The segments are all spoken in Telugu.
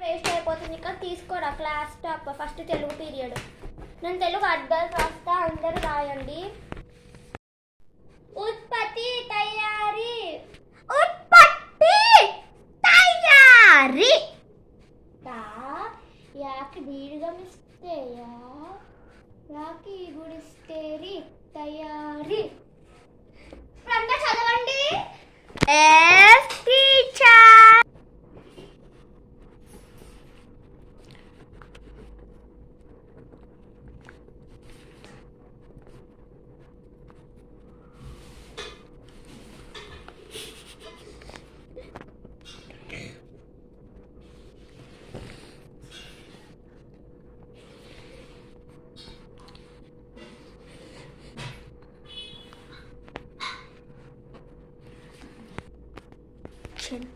వేస్ట్ అయిపోతుంది ఇక్కడ తీసుకోరా class top first Telugu period. నేను తెలుగు అడ్డాలు రాస్తా, అందరూ రాయండి. ఉత్పత్తి తయారీ. ఉత్పత్తి తయారీ. యాకి దీర్ఘమిస్తే యాకి గుడిస్తే తయారీ. ఇప్పుడు చదవండి. Yes teacher.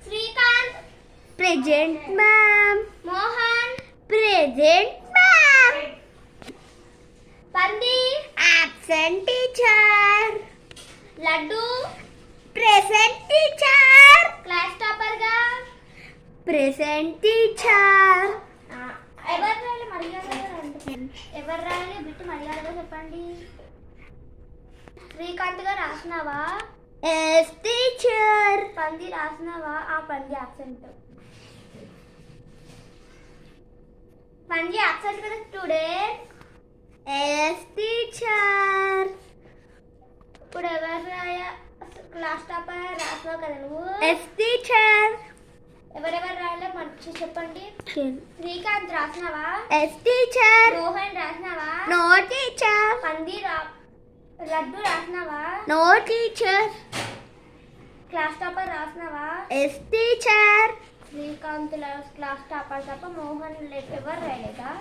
Srikanth present ma'am. Mohan present ma'am. పంది absent teacher. Laddu present teacher. Class topper గా ప్రెసెంట్ టీచర్. ఎవరు రాయాలి మర్యాదగా ఎవరు రాయాలి బిట్టు మర్యాదగా చెప్పండి. శ్రీకాంత్ గా రాసినావా? Yes teacher. పంది రాసినావా? ఆ పంది అబ్సెంట్. పంది అబ్సెంట్ కదా స్టూడెంట్. Yes teacher. ఇప్పుడు ఎవరు రాయ క్లాస్ టాపర్ రాసినావు కదా నువ్వు? Yes teacher. ఎవరెవరు రాయాలో మంచి చెప్పండి. శ్రీకాంత్ రాసినావా? Yes teacher. మోహన్ రాసినావా? No teacher. పంది లడ్డు రాసినావా? No teacher. క్లాస్ టాపర్ రాసినావా? Yes teacher. Srikanth class topper తప్ప మోహన్ ఎవరు రాయలేదా?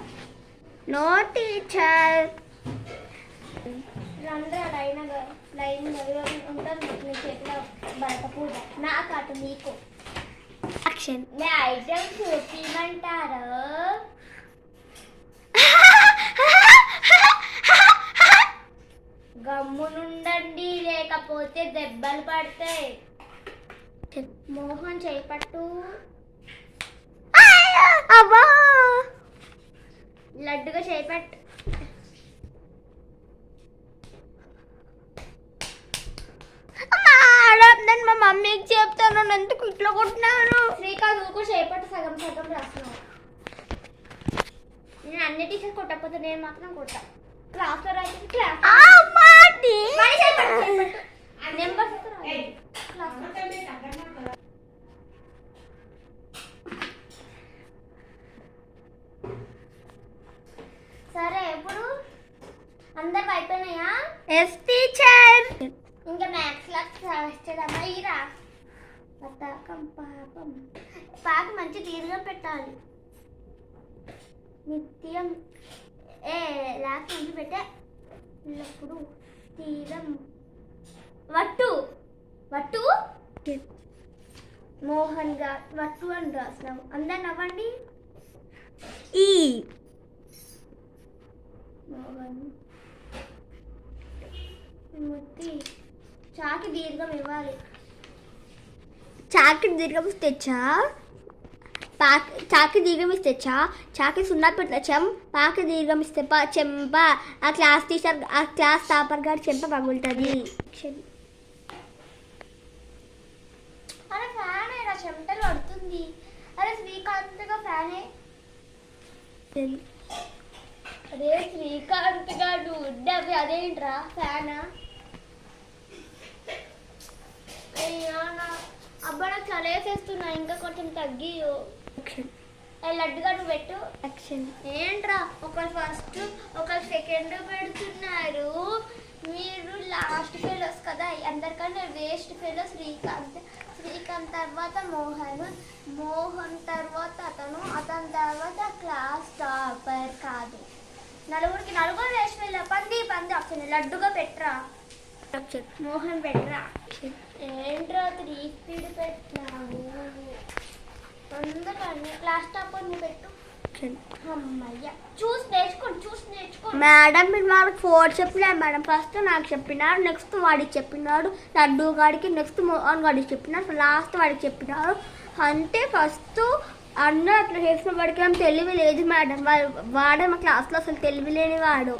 No teacher. రండి లైన్ ఉంటారు మీ చేతిలో బయట పూజ నాకు అటు మీకు యాక్షన్. నే ఐటమ్ చూపించమంటారు. గమ్మునుండండి లేకపోతే దెబ్బలు పడతాయి. మోహన్ చేపట్టు. అవ్వా. లడ్డుగా చేపట్టు. నేను మా మమ్మీకి చెప్తాను ఎందుకు ఇట్లా కొట్టినాను. శ్రీకాంత్ ఊకు చేపట్టు. సగం సగం రాస్తున్నావు. నేను అన్ని టీచర్స్ కొట్టకపోతే నేను మాత్రం కొట్టా. క్లాస్లో రాసి క్లాస్ నెంబర్స్ సరే ఇప్పుడు అందరికి అయిపోయినాయా? Yes teacher. ఇంకా మ్యాథ్స్ క్లాస్ చేద్దామా? ఇరా పతాకం పాపం పాకి మంచి దీర్ఘం పెట్టాలి. నిత్యం లాస్ట్ మంచి పెట్టే ఇప్పుడు తీరం వట్టు వట్టు మోహన్ గా వట్టు అని రాసినాము. అందరు నవ్వండి. ఈ మోహన్ ముత్తి చాకి దీర్ఘం ఇవ్వాలి. చాకి దీర్ఘం తెచ్చా. చాకి దీర్ఘం ఇస్తే చాకి సున్నా పెట్టచ్చం. పాకి దీర్ఘం ఇస్తే చెంప. ఆ క్లాస్ టీచర్ ఆ క్లాస్ టాపర్ గారు చెంప పగులుతుంది. అరే ఫ్యాన్ ఏరా చెమటలు పడుతుంది. అరే శ్రీకాంత్ గా ఫ్యానే. అదే శ్రీకాంత్ గారు ఉండవి అదేంట్రా ఫ్యానా? అయ్యా అబ్బా నాకు చలేసేస్తున్నా. ఇంకా కొంచెం తగ్గి లడ్డుగా నువ్వు పెట్టు. ఏంట్రా ఒకరు ఫస్ట్ ఒకరు సెకండ్ పెడుతున్నారు. మీరు లాస్ట్ ఫెలోస్ కదా. అందరికన్నా వేస్ట్ ఫెలో శ్రీకాంత్. శ్రీకాంత్ తర్వాత మోహన్ తర్వాత అతని తర్వాత క్లాస్ టాపర్ కాదు. నలుగురు వేస్ట్ ఫెలో. పంది ఆప్షన్ లడ్డుగా పెట్టరా. మోహన్ పెట్టరా. ఏంట్రా 3 స్పీడ్ పెట్టినావు. అందరూ క్లాస్ టాపర్ నువ్వు పెట్టు. అమ్మయ్య చూసి నేర్చుకో. మేడం మీరు నాకు 4 చెప్పినారు మేడం. ఫస్ట్ నాకు చెప్పినారు, నెక్స్ట్ వాడికి చెప్పినాడు, లడ్డు గాడికి, నెక్స్ట్ మోహన్ గాడికి చెప్పినారు, లాస్ట్ వాడికి చెప్పినారు. అంటే ఫస్ట్ అన్న అట్లా చేసిన వాడికి ఏం తెలివి లేదు మేడం. వాడే మా క్లాస్లో అసలు తెలివి లేని వాడు.